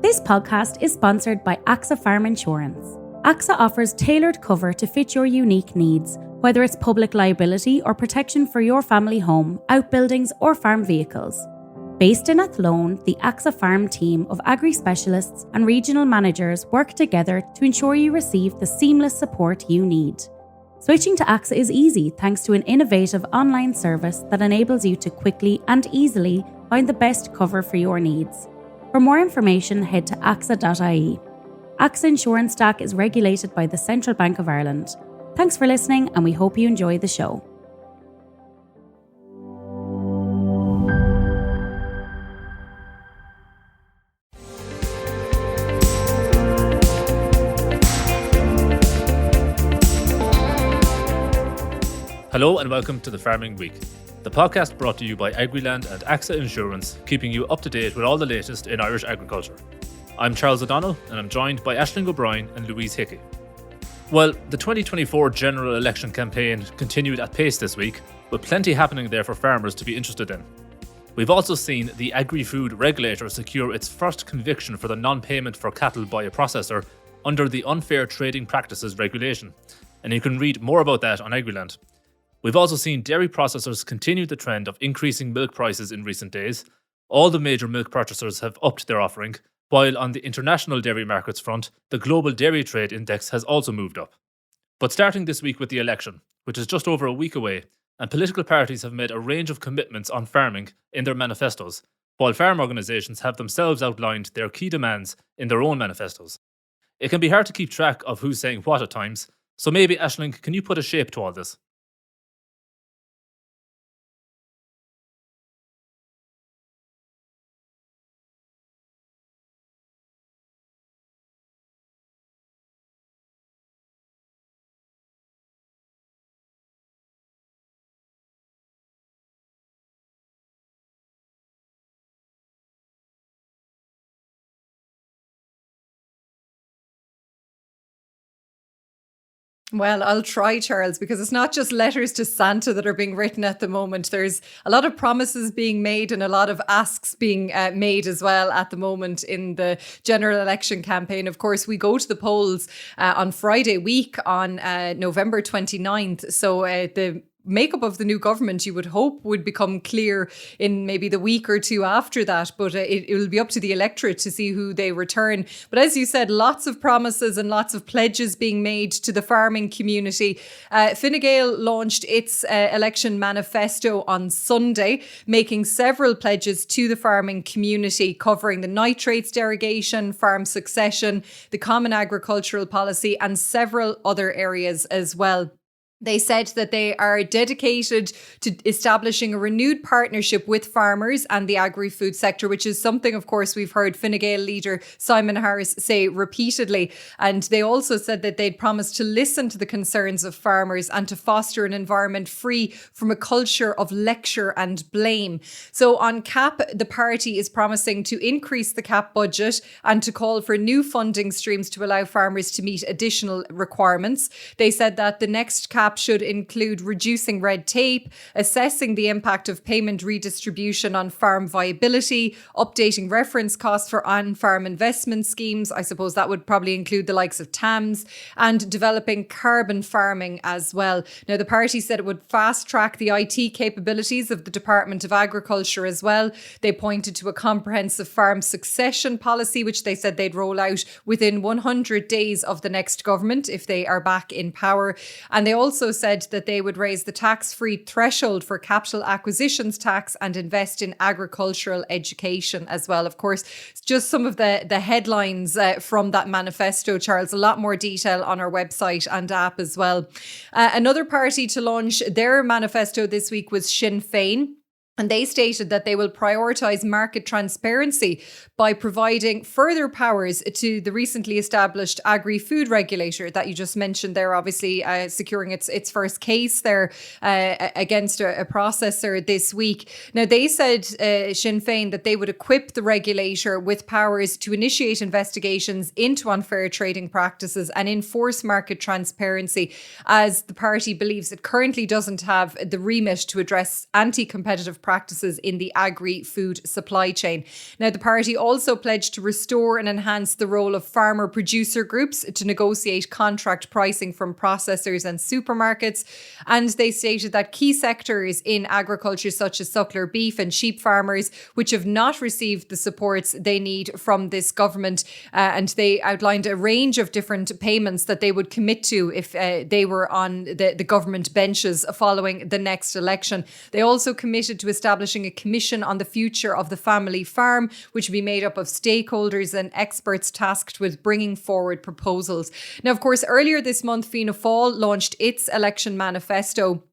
This podcast is sponsored by AXA Farm Insurance. AXA offers tailored cover to fit your unique needs, whether it's public liability or protection for your family home, outbuildings or farm vehicles. Based in Athlone, the AXA Farm team of agri-specialists and regional managers work together to ensure you receive the seamless support you need. Switching to AXA is easy thanks to an innovative online service that enables you to quickly and easily find the best cover for your needs. For more information, head to AXA.ie. AXA Insurance DAC is regulated by the Central Bank of Ireland. Thanks for listening, and we hope you enjoy the show. Hello and welcome to the Farming Week, the podcast brought to you by Agriland and AXA Insurance, keeping you up to date with all the latest in Irish agriculture. I'm Charles O'Donnell and I'm joined by Aisling O'Brien and Louise Hickey. Well, the 2024 general election campaign continued at pace this week, with plenty happening there for farmers to be interested in. We've also seen the agri-food regulator secure its first conviction for the non-payment for cattle by a processor under the Unfair Trading Practices regulation, and you can read more about that on Agriland. We've also seen dairy processors continue the trend of increasing milk prices in recent days. All the major milk purchasers have upped their offering, while on the international dairy markets front, the global dairy trade index has also moved up. But starting this week with the election, which is just over a week away, and political parties have made a range of commitments on farming in their manifestos, while farm organisations have themselves outlined their key demands in their own manifestos. It can be hard to keep track of who's saying what at times, so maybe, Aisling, can you put a shape to all this? Well, I'll try, Charles, because it's not just letters to Santa that are being written at the moment. There's a lot of promises being made and a lot of asks being made as well at the moment in the general election campaign. Of course, we go to the polls on Friday week on November 29th. So the makeup of the new government, you would hope, would become clear in maybe the week or two after that, but it will be up to the electorate to see who they return. But as you said, lots of promises and lots of pledges being made to the farming community. Fine Gael launched its election manifesto on Sunday, making several pledges to the farming community, covering the nitrates derogation, farm succession, the common agricultural policy, and several other areas as well. They said that they are dedicated to establishing a renewed partnership with farmers and the agri-food sector, which is something, of course, we've heard Fine Gael leader Simon Harris say repeatedly. And they also said that they'd promised to listen to the concerns of farmers and to foster an environment free from a culture of lecture and blame. So on CAP, the party is promising to increase the CAP budget and to call for new funding streams to allow farmers to meet additional requirements. They said that the next CAP should include reducing red tape, assessing the impact of payment redistribution on farm viability, updating reference costs for on-farm investment schemes. I suppose that would probably include the likes of TAMS, and developing carbon farming as well. Now, the party said it would fast-track the IT capabilities of the Department of Agriculture as well. They pointed to a comprehensive farm succession policy, which they said they'd roll out within 100 days of the next government if they are back in power. And they also said that they would raise the tax-free threshold for capital acquisitions tax and invest in agricultural education as well. Of course, it's just some of the headlines from that manifesto, Charles. A lot more detail on our website and app as well. Another party to launch their manifesto this week was Sinn Féin. And they stated that they will prioritise market transparency by providing further powers to the recently established agri-food regulator that you just mentioned there, obviously securing its first case there against a processor this week. Now, they said, Sinn Féin, that they would equip the regulator with powers to initiate investigations into unfair trading practices and enforce market transparency, as the party believes it currently doesn't have the remit to address anti-competitive practices in the agri-food supply chain. Now, the party also pledged to restore and enhance the role of farmer producer groups to negotiate contract pricing from processors and supermarkets. And they stated that key sectors in agriculture, such as suckler beef and sheep farmers, which have not received the supports they need from this government, and they outlined a range of different payments that they would commit to if they were on the government benches following the next election. They also committed to establishing a commission on the future of the family farm, which would be made up of stakeholders and experts tasked with bringing forward proposals. Now, of course, earlier this month, Fianna Fáil launched its election manifesto.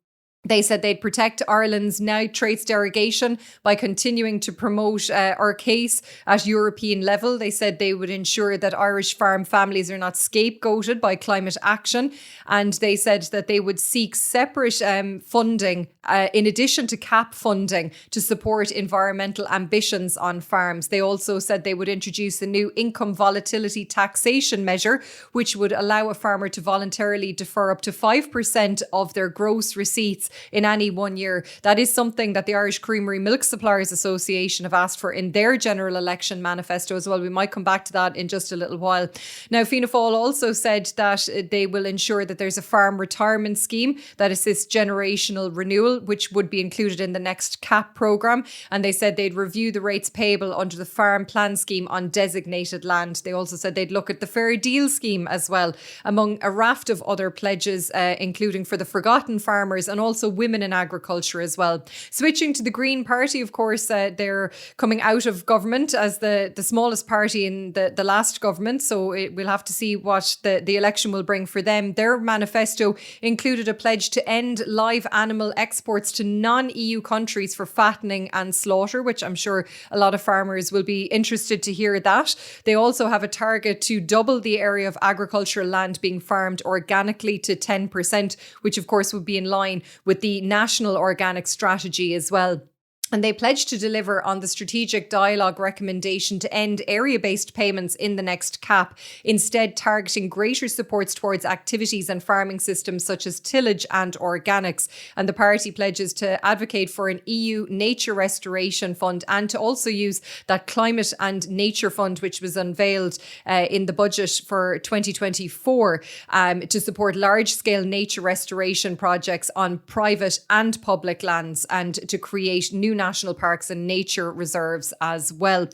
They said they'd protect Ireland's nitrates derogation by continuing to promote our case at European level. They said they would ensure that Irish farm families are not scapegoated by climate action. And they said that they would seek separate funding in addition to CAP funding to support environmental ambitions on farms. They also said they would introduce a new income volatility taxation measure, which would allow a farmer to voluntarily defer up to 5% of their gross receipts in any 1 year. That is something that the Irish Creamery Milk Suppliers Association have asked for in their general election manifesto as well. We might come back to that in just a little while. Now, Fianna Fáil also said that they will ensure that there's a farm retirement scheme that assists generational renewal, which would be included in the next CAP programme. And they said they'd review the rates payable under the farm plan scheme on designated land. They also said they'd look at the fair deal scheme as well, among a raft of other pledges, including for the forgotten farmers and also women in agriculture as well. Switching to the Green Party, of course, they're coming out of government as the smallest party in the last government. So we'll have to see what the election will bring for them. Their manifesto included a pledge to end live animal exports to non-EU countries for fattening and slaughter, which I'm sure a lot of farmers will be interested to hear that. They also have a target to double the area of agricultural land being farmed organically to 10%, which of course would be in line with the National Organic Strategy as well. And they pledged to deliver on the strategic dialogue recommendation to end area-based payments in the next CAP, instead targeting greater supports towards activities and farming systems such as tillage and organics. And the party pledges to advocate for an EU nature restoration fund and to also use that climate and nature fund, which was unveiled in the budget for 2024, to support large-scale nature restoration projects on private and public lands and to create new national parks and nature reserves as well.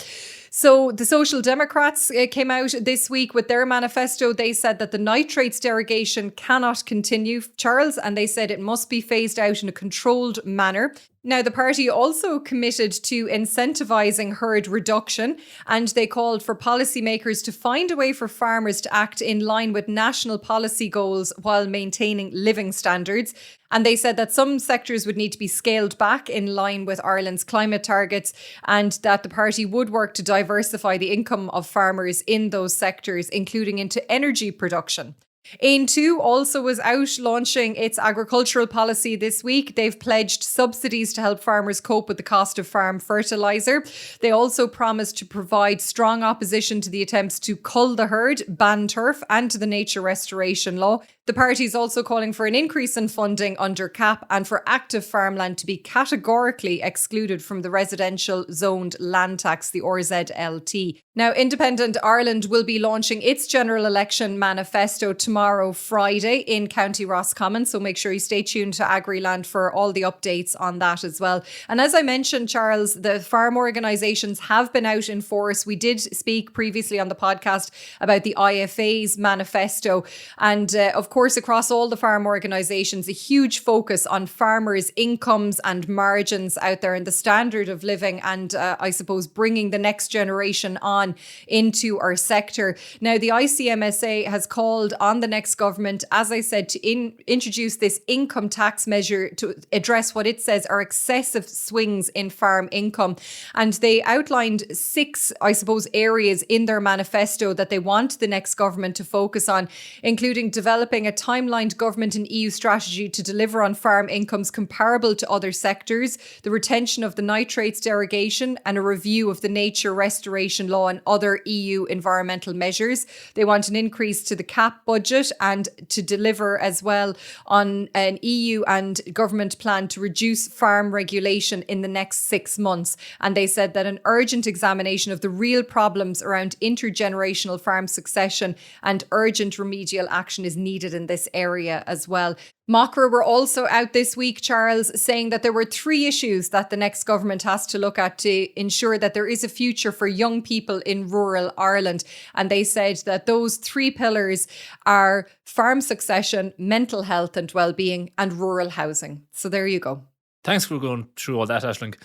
So the Social Democrats came out this week with their manifesto. They said that the nitrates derogation cannot continue, Charles, and they said it must be phased out in a controlled manner. Now, the party also committed to incentivising herd reduction, and they called for policymakers to find a way for farmers to act in line with national policy goals while maintaining living standards. And they said that some sectors would need to be scaled back in line with Ireland's climate targets, and that the party would work to diversify the income of farmers in those sectors, including into energy production. Ain2 also was out launching its agricultural policy this week. They've pledged subsidies to help farmers cope with the cost of farm fertiliser. They also promised to provide strong opposition to the attempts to cull the herd, ban turf, and to the nature restoration law. The party is also calling for an increase in funding under CAP and for active farmland to be categorically excluded from the residential zoned land tax, the RZLT. Now, Independent Ireland will be launching its general election manifesto tomorrow, Friday, in County Roscommon. So make sure you stay tuned to Agriland for all the updates on that as well. And as I mentioned, Charles, the farm organisations have been out in force. We did speak previously on the podcast about the IFA's manifesto. And of course, across all the farm organisations, a huge focus on farmers' incomes and margins out there and the standard of living and I suppose bringing the next generation on into our sector. Now, the ICMSA has called on the next government, as I said, to introduce this income tax measure to address what it says are excessive swings in farm income. And they outlined 6, I suppose, areas in their manifesto that they want the next government to focus on, including developing calling a timelined government and EU strategy to deliver on farm incomes comparable to other sectors, the retention of the nitrates derogation and a review of the nature restoration law and other EU environmental measures. They want an increase to the CAP budget and to deliver as well on an EU and government plan to reduce farm regulation in the next 6 months. And they said that an urgent examination of the real problems around intergenerational farm succession and urgent remedial action is needed in this area as well. Macra were also out this week, Charles, saying that there were 3 issues that the next government has to look at to ensure that there is a future for young people in rural Ireland. And they said that those 3 pillars are farm succession, mental health and well-being, and rural housing. So there you go. Thanks for going through all that, Aisling.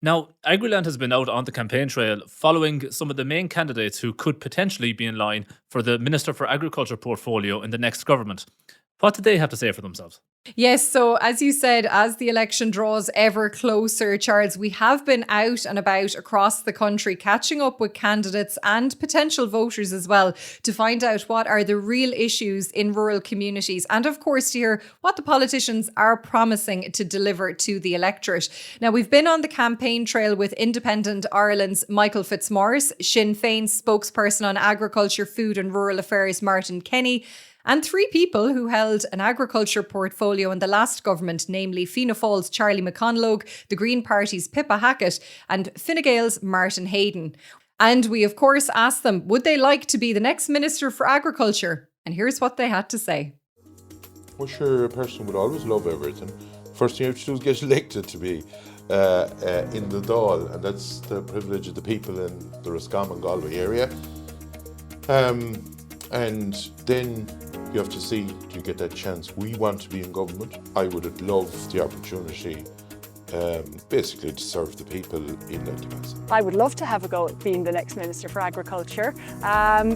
Now, Agriland has been out on the campaign trail following some of the main candidates who could potentially be in line for the Minister for Agriculture portfolio in the next government. What did they have to say for themselves? Yes, so as you said, as the election draws ever closer, Charles, we have been out and about across the country catching up with candidates and potential voters as well to find out what are the real issues in rural communities and, of course, to hear what the politicians are promising to deliver to the electorate. Now, we've been on the campaign trail with Independent Ireland's Michael Fitzmaurice, Sinn Féin's spokesperson on agriculture, food and rural affairs, Martin Kenny, and 3 people who held an agriculture portfolio in the last government, namely Fianna Fáil's Charlie McConalogue, the Green Party's Pippa Hackett, and Fine Gael's Martin Hayden. And we, of course, asked them, would they like to be the next Minister for Agriculture? And here's what they had to say. Well, sure, a person would always love everything. First thing you have to do is get elected to be in the Dáil, and that's the privilege of the people in the Roscommon Galway area. And then you have to see, do you get that chance? We want to be in government. I would have loved the opportunity basically to serve the people in that capacity. I would love to have a go at being the next Minister for Agriculture.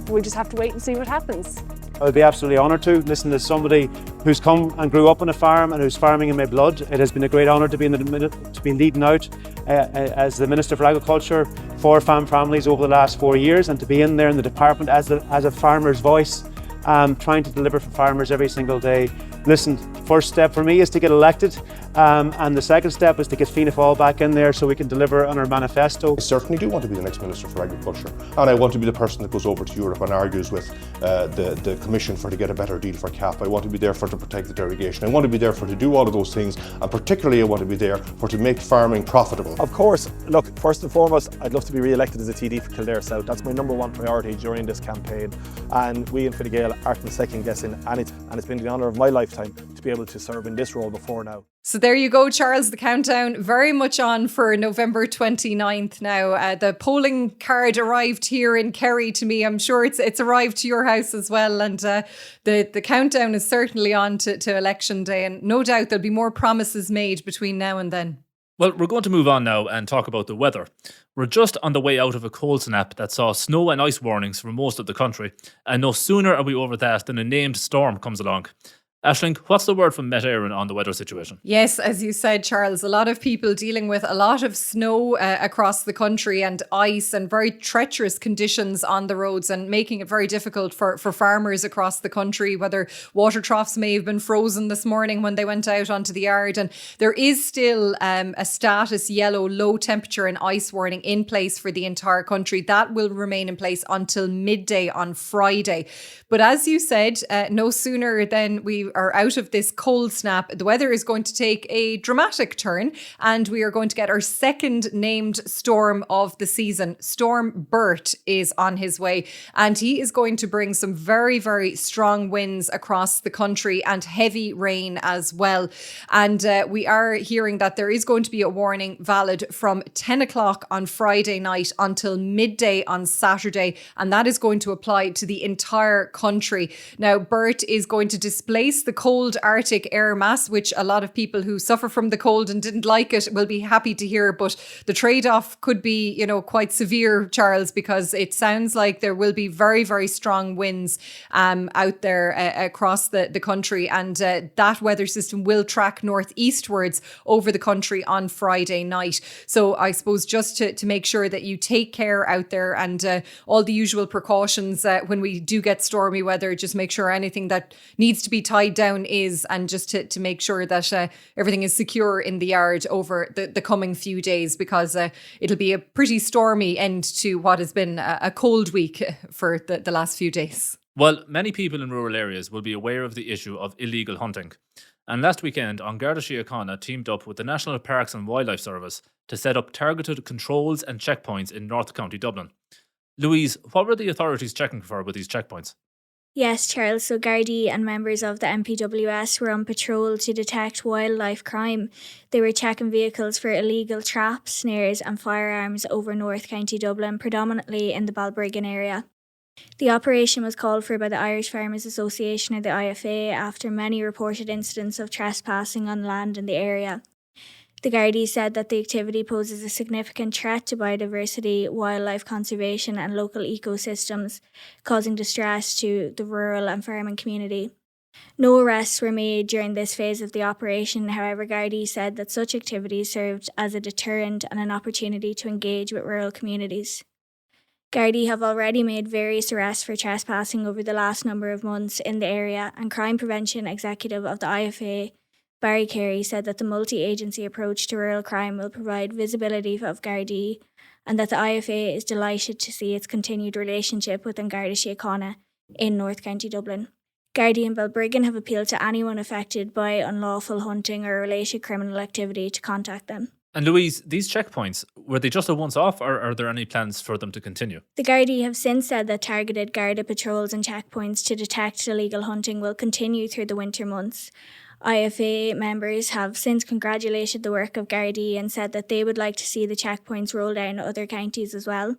We just have to wait and see what happens. I would be absolutely honoured to listen to somebody who's come and grew up on a farm and who's farming in my blood. It has been a great honour to be leading out as the Minister for Agriculture for farm families over the last 4 years, and to be in there in the department as a farmer's voice, trying to deliver for farmers every single day. Listen, first step for me is to get elected, and the second step is to get Fianna Fáil back in there so we can deliver on our manifesto. I certainly do want to be the next Minister for Agriculture, and I want to be the person that goes over to Europe and argues with the Commission to get a better deal for CAP. I want to be there to protect the derogation. I want to be there to do all of those things, and particularly I want to be there to make farming profitable. Of course, look, first and foremost, I'd love to be re-elected as a TD for Kildare South. That's my number 1 priority during this campaign, and we in Fine Gael aren't second guessing anything, and it's been the honour of my lifetime to be able to serve in this role before now. So there you go, Charles. The countdown very much on for November 29th now. The polling card arrived here in Kerry to me. I'm sure it's arrived to your house as well. And the countdown is certainly on to election day. And no doubt there'll be more promises made between now and then. Well, we're going to move on now and talk about the weather. We're just on the way out of a cold snap that saw snow and ice warnings for most of the country. And no sooner are we over that than a named storm comes along. Aisling, what's the word from Met Éireann on the weather situation? Yes, as you said, Charles, a lot of people dealing with a lot of snow across the country and ice and very treacherous conditions on the roads and making it very difficult for farmers across the country, whether water troughs may have been frozen this morning when they went out onto the yard. And there is still a status yellow low temperature and ice warning in place for the entire country. That will remain in place until midday on Friday. But as you said, no sooner than we are out of this cold snap, the weather is going to take a dramatic turn and we are going to get our second named storm of the season. Storm Bert is on his way and he is going to bring some very, very strong winds across the country and heavy rain as well. And we are hearing that there is going to be a warning valid from 10 o'clock on Friday night until midday on Saturday. And that is going to apply to the entire country. Now, Bert is going to displace face the cold Arctic air mass, which a lot of people who suffer from the cold and didn't like it will be happy to hear. But the trade-off could be, quite severe, Charles, because it sounds like there will be very, very strong winds out there across the country. And that weather system will track northeastwards over the country on Friday night. So I suppose just to make sure that you take care out there and all the usual precautions when we do get stormy weather, just make sure anything that needs to be tied down is, and just to make sure that everything is secure in the yard over the coming few days, because it'll be a pretty stormy end to what has been a cold week for the last few days. Well, many people in rural areas will be aware of the issue of illegal hunting. And last weekend, An Garda Síochána teamed up with the National Parks and Wildlife Service to set up targeted controls and checkpoints in North County Dublin. Louise, what were the authorities checking for with these checkpoints? Yes, Charles. So Gardaí and members of the MPWS were on patrol to detect wildlife crime. They were checking vehicles for illegal traps, snares and firearms over North County Dublin, predominantly in the Balbriggan area. The operation was called for by the Irish Farmers Association, or the IFA, after many reported incidents of trespassing on land in the area. The Gardaí said that the activity poses a significant threat to biodiversity, wildlife conservation and local ecosystems, causing distress to the rural and farming community. No arrests were made during this phase of the operation. However, Gardaí said that such activities served as a deterrent and an opportunity to engage with rural communities. Gardaí have already made various arrests for trespassing over the last number of months in the area, and Crime Prevention Executive of the IFA, Barry Carey, said that the multi-agency approach to rural crime will provide visibility of Gardaí, and that the IFA is delighted to see its continued relationship with An Garda Síochána in North County Dublin. Gardaí and Balbriggan have appealed to anyone affected by unlawful hunting or related criminal activity to contact them. And Louise, these checkpoints, were they just a once-off, or are there any plans for them to continue? The Gardaí have since said that targeted Garda patrols and checkpoints to detect illegal hunting will continue through the winter months. IFA members have since congratulated the work of Gardaí and said that they would like to see the checkpoints rolled out in other counties as well.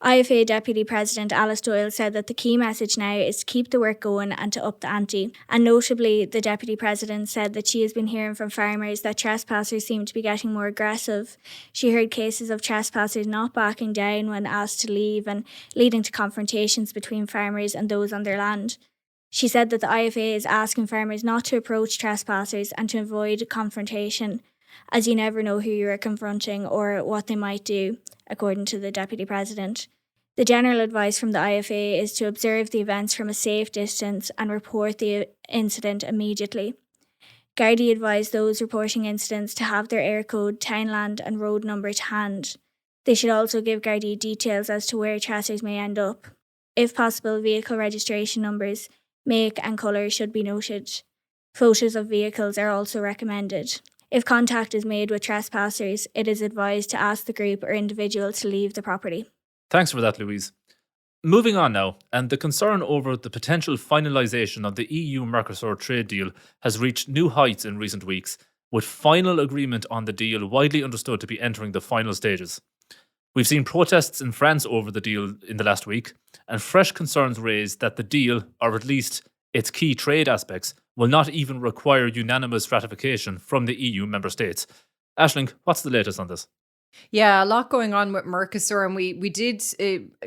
IFA Deputy President Alice Doyle said that the key message now is to keep the work going and to up the ante. And notably, the Deputy President said that she has been hearing from farmers that trespassers seem to be getting more aggressive. She heard cases of trespassers not backing down when asked to leave and leading to confrontations between farmers and those on their land. She said that the IFA is asking farmers not to approach trespassers and to avoid confrontation, as you never know who you are confronting or what they might do, according to the Deputy President. The general advice from the IFA is to observe the events from a safe distance and report the incident immediately. Gardaí advised those reporting incidents to have their air code, townland and road number to hand. They should also give Gardaí details as to where trespassers may end up. If possible, vehicle registration numbers, make and colour should be noted. Photos of vehicles are also recommended. If contact is made with trespassers, it is advised to ask the group or individual to leave the property. Thanks for that, Louise. Moving on now, and the concern over the potential finalisation of the EU-Mercosur trade deal has reached new heights in recent weeks, with final agreement on the deal widely understood to be entering the final stages. We've seen protests in France over the deal in the last week, and fresh concerns raised that the deal, or at least its key trade aspects, will not even require unanimous ratification from the EU member states. Aisling, what's the latest on this? Yeah, a lot going on with Mercosur, and we did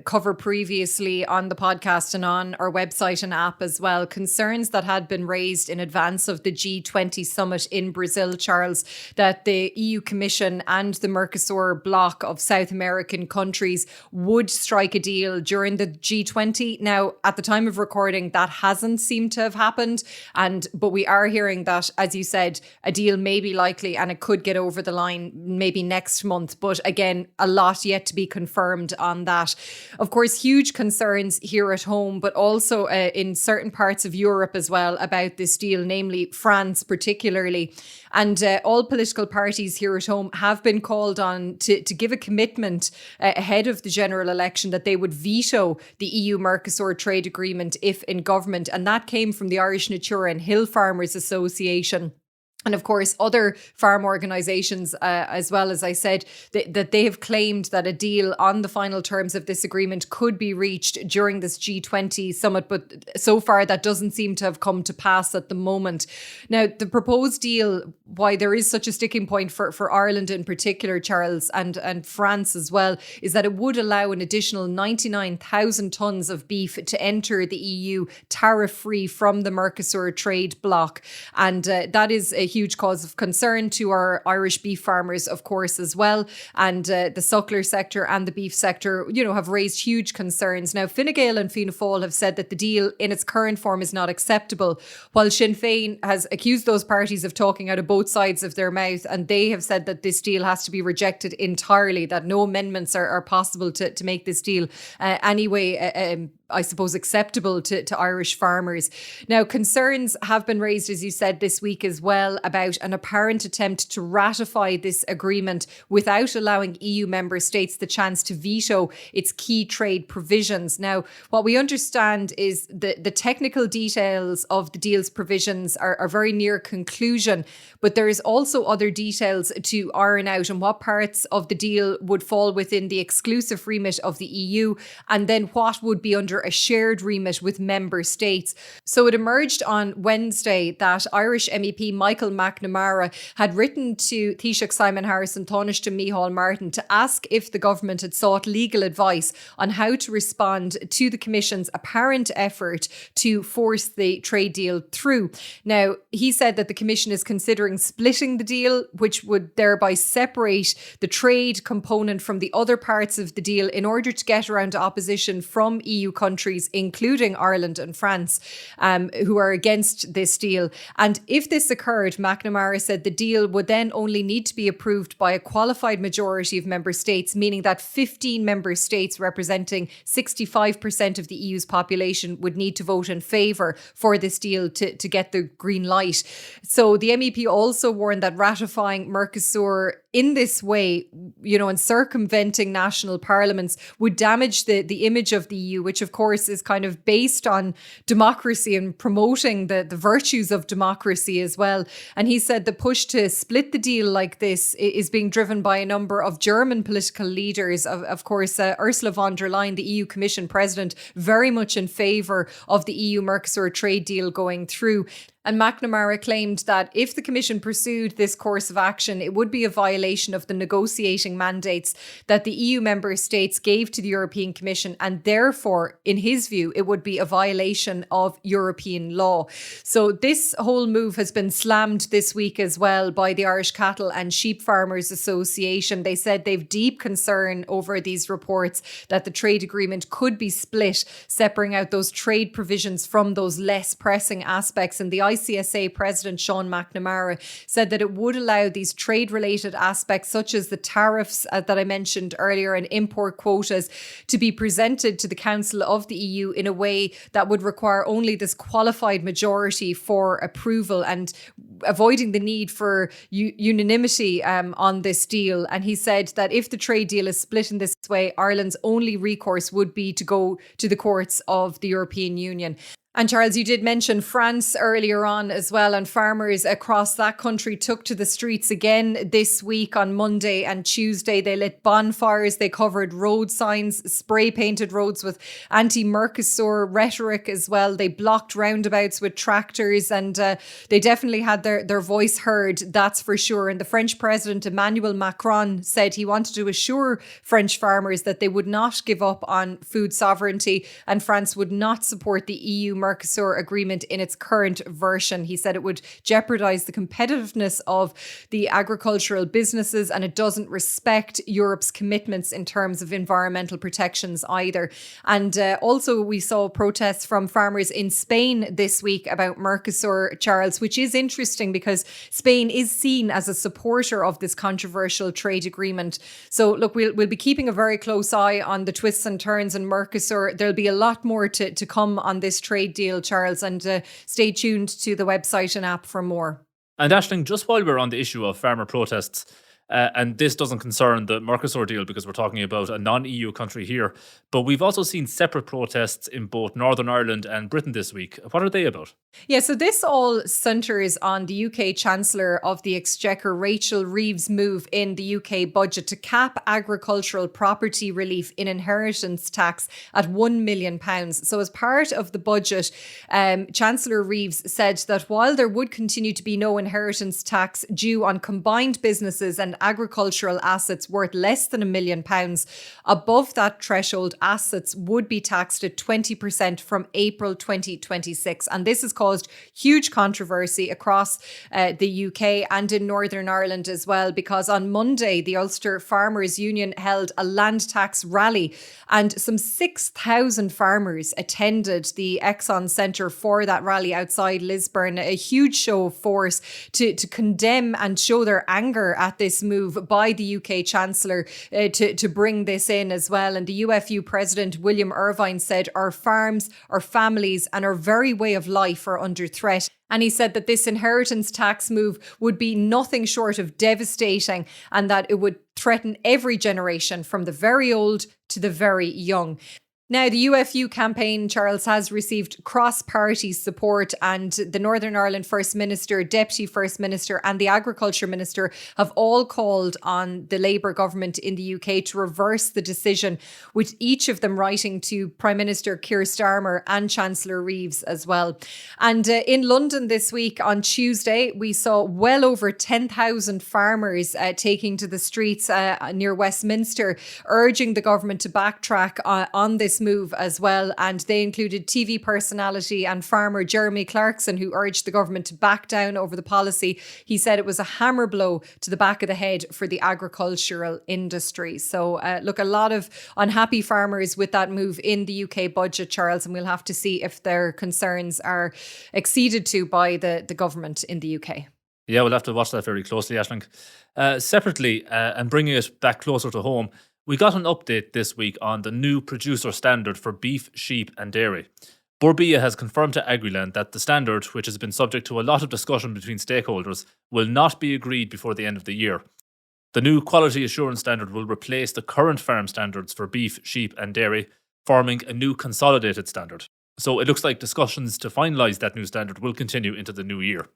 cover previously on the podcast and on our website and app as well concerns that had been raised in advance of the G20 summit in Brazil, Charles, that the EU Commission and the Mercosur bloc of South American countries would strike a deal during the G20. Now, at the time of recording, that hasn't seemed to have happened, but we are hearing that, as you said, a deal may be likely and it could get over the line maybe next month. But again, a lot yet to be confirmed on that. Of course, huge concerns here at home, but also in certain parts of Europe as well about this deal, namely France particularly. And all political parties here at home have been called on to give a commitment ahead of the general election that they would veto the EU-Mercosur trade agreement if in government. And that came from the Irish Natura and Hill Farmers Association. And of course, other farm organisations, as well, as I said, that they have claimed that a deal on the final terms of this agreement could be reached during this G20 summit. But so far, that doesn't seem to have come to pass at the moment. Now, the proposed deal, why there is such a sticking point for Ireland in particular, Charles, and France as well, is that it would allow an additional 99,000 tonnes of beef to enter the EU tariff-free from the Mercosur trade bloc. And that is a huge cause of concern to our Irish beef farmers, of course, as well. And the suckler sector and the beef sector, have raised huge concerns. Now, Fine Gael and Fianna Fáil have said that the deal in its current form is not acceptable, while Sinn Féin has accused those parties of talking out of both sides of their mouth. And they have said that this deal has to be rejected entirely, that no amendments are possible to make this deal anyway, I suppose, acceptable to Irish farmers. Now, concerns have been raised, as you said, this week as well, about an apparent attempt to ratify this agreement without allowing EU member states the chance to veto its key trade provisions. Now, what we understand is the technical details of the deal's provisions are very near conclusion, but there is also other details to iron out and what parts of the deal would fall within the exclusive remit of the EU, and then what would be under a shared remit with member states. So it emerged on Wednesday that Irish MEP Michael McNamara had written to Taoiseach Simon Harris and Taoiseach Micheál Martin to ask if the government had sought legal advice on how to respond to the Commission's apparent effort to force the trade deal through. Now, he said that the Commission is considering splitting the deal, which would thereby separate the trade component from the other parts of the deal in order to get around opposition from EU countries, including Ireland and France, who are against this deal. And if this occurred, McNamara said the deal would then only need to be approved by a qualified majority of member states, meaning that 15 member states representing 65% of the EU's population would need to vote in favour for this deal to get the green light. So the MEP also warned that ratifying Mercosur in this way, and circumventing national parliaments would damage the image of the EU, which of course is kind of based on democracy and promoting the virtues of democracy as well. And he said the push to split the deal like this is being driven by a number of German political leaders. Of course, Ursula von der Leyen, the EU Commission President, very much in favour of the EU-Mercosur trade deal going through. And McNamara claimed that if the Commission pursued this course of action, it would be a violation of the negotiating mandates that the EU member states gave to the European Commission. And therefore, in his view, it would be a violation of European law. So this whole move has been slammed this week as well by the Irish Cattle and Sheep Farmers Association. They said they've deep concern over these reports that the trade agreement could be split, separating out those trade provisions from those less pressing aspects. And the ICSA President Sean McNamara said that it would allow these trade-related aspects, such as the tariffs that I mentioned earlier and import quotas, to be presented to the Council of the EU in a way that would require only this qualified majority for approval, and avoiding the need for unanimity on this deal. And he said that if the trade deal is split in this way, Ireland's only recourse would be to go to the courts of the European Union. And Charles, you did mention France earlier on as well, and farmers across that country took to the streets again this week on Monday and Tuesday. They lit bonfires, they covered road signs, spray painted roads with anti-Mercosur rhetoric as well. They blocked roundabouts with tractors, and they definitely had their voice heard, that's for sure. And the French President Emmanuel Macron said he wanted to assure French farmers that they would not give up on food sovereignty, and France would not support the EU Mercosur agreement in its current version. He said it would jeopardise the competitiveness of the agricultural businesses, and it doesn't respect Europe's commitments in terms of environmental protections either. And also we saw protests from farmers in Spain this week about Mercosur, Charles, which is interesting because Spain is seen as a supporter of this controversial trade agreement. So look, we'll be keeping a very close eye on the twists and turns in Mercosur. There'll be a lot more to come on this trade deal, Charles, and stay tuned to the website and app for more. And Aisling, just while we're on the issue of farmer protests, And this doesn't concern the Mercosur deal because we're talking about a non-EU country here. But we've also seen separate protests in both Northern Ireland and Britain this week. What are they about? Yeah, so this all centres on the UK Chancellor of the Exchequer, Rachel Reeves' move in the UK budget to cap agricultural property relief in inheritance tax at £1 million. So as part of the budget, Chancellor Reeves said that while there would continue to be no inheritance tax due on combined businesses and agricultural assets worth less than £1 million, above that threshold, assets would be taxed at 20% from April 2026. And this has caused huge controversy across the UK and in Northern Ireland as well, because on Monday, the Ulster Farmers Union held a land tax rally and some 6,000 farmers attended the Exxon Centre for that rally outside Lisburn, a huge show of force to condemn and show their anger at this move by the UK Chancellor to bring this in as well. And the UFU President William Irvine said, "Our farms, our families and our very way of life are under threat." And he said that this inheritance tax move would be nothing short of devastating and that it would threaten every generation from the very old to the very young. Now, the UFU campaign, Charles, has received cross-party support, and the Northern Ireland First Minister, Deputy First Minister and the Agriculture Minister have all called on the Labour government in the UK to reverse the decision, with each of them writing to Prime Minister Keir Starmer and Chancellor Reeves as well. And in London this week, on Tuesday, we saw well over 10,000 farmers taking to the streets near Westminster, urging the government to backtrack on this move as well. And they included TV personality and farmer Jeremy Clarkson, who urged the government to back down over the policy. He said it was a hammer blow to the back of the head for the agricultural industry. So look, a lot of unhappy farmers with that move in the UK budget, Charles, and we'll have to see if their concerns are acceded to by the government in the UK. Yeah, we'll have to watch that very closely, Aisling. Separately, and bringing it back closer to home, we got an update this week on the new producer standard for beef, sheep and dairy. Burbia has confirmed to Agriland that the standard, which has been subject to a lot of discussion between stakeholders, will not be agreed before the end of the year. The new quality assurance standard will replace the current farm standards for beef, sheep and dairy, forming a new consolidated standard. So it looks like discussions to finalise that new standard will continue into the new year.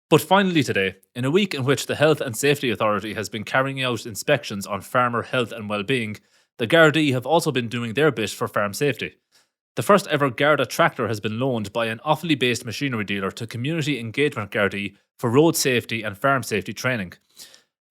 But finally today, in a week in which the Health and Safety Authority has been carrying out inspections on farmer health and well-being, the Gardaí have also been doing their bit for farm safety. The first ever Garda tractor has been loaned by an Offaly-based machinery dealer to Community Engagement Gardaí for road safety and farm safety training.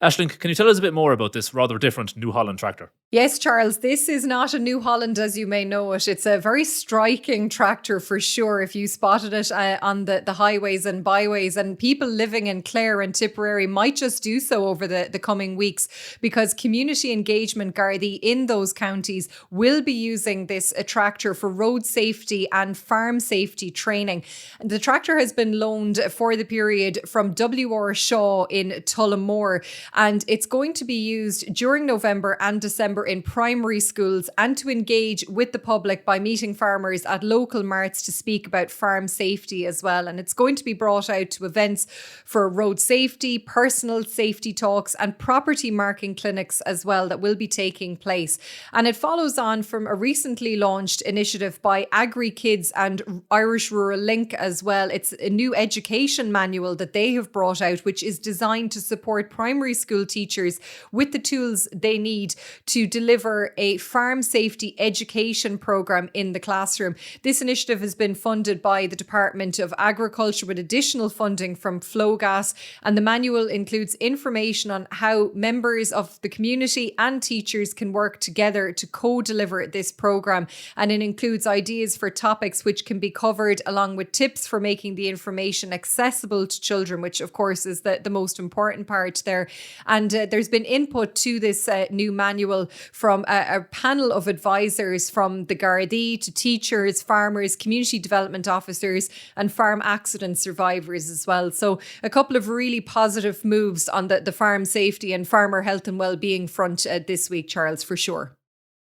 Aisling, can you tell us a bit more about this rather different New Holland tractor? Yes, Charles, this is not a New Holland as you may know it. It's a very striking tractor for sure if you spotted it on the highways and byways, and people living in Clare and Tipperary might just do so over the coming weeks, because Community Engagement Gardaí in those counties will be using this tractor for road safety and farm safety training. The tractor has been loaned for the period from W.R. Shaw in Tullamore, and it's going to be used during November and December in primary schools and to engage with the public by meeting farmers at local marts to speak about farm safety as well. And it's going to be brought out to events for road safety, personal safety talks and property marking clinics as well that will be taking place. And it follows on from a recently launched initiative by Agri Kids and Irish Rural Link as well. It's a new education manual that they have brought out, which is designed to support primary school teachers with the tools they need to deliver a farm safety education programme in the classroom. This initiative has been funded by the Department of Agriculture with additional funding from Flowgas, and the manual includes information on how members of the community and teachers can work together to co-deliver this programme, and it includes ideas for topics which can be covered along with tips for making the information accessible to children, which of course is the most important part there. And there's been input to this new manual from a panel of advisors from the Gardaí to teachers, farmers, community development officers and farm accident survivors as well. So a couple of really positive moves on the farm safety and farmer health and well-being front this week, Charles, for sure.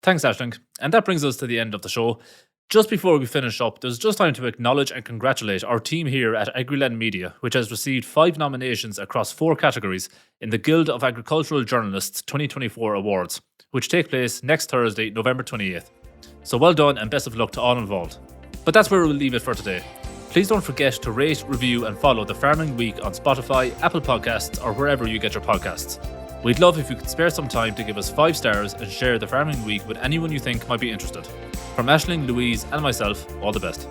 Thanks, Aisling. And that brings us to the end of the show. Just before we finish up, there's just time to acknowledge and congratulate our team here at Agriland Media, which has received 5 nominations across 4 categories in the Guild of Agricultural Journalists 2024 Awards, which take place next Thursday, November 28th. So well done and best of luck to all involved. But that's where we'll leave it for today. Please don't forget to rate, review and follow The Farming Week on Spotify, Apple Podcasts or wherever you get your podcasts. We'd love if you could spare some time to give us 5 stars and share The Farming Week with anyone you think might be interested. From Aisling, Louise and myself, all the best.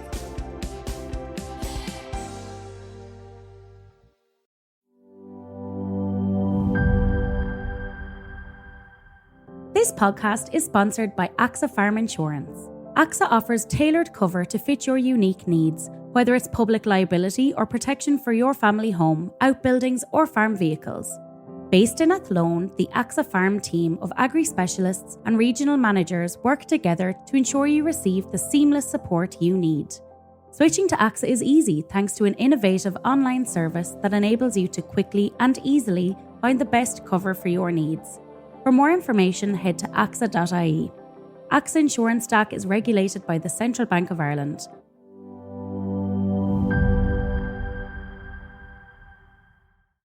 This podcast is sponsored by AXA Farm Insurance. AXA offers tailored cover to fit your unique needs, whether it's public liability or protection for your family home, outbuildings or farm vehicles. Based in Athlone, the AXA Farm team of agri-specialists and regional managers work together to ensure you receive the seamless support you need. Switching to AXA is easy thanks to an innovative online service that enables you to quickly and easily find the best cover for your needs. For more information, head to AXA.ie. AXA Insurance Stack is regulated by the Central Bank of Ireland.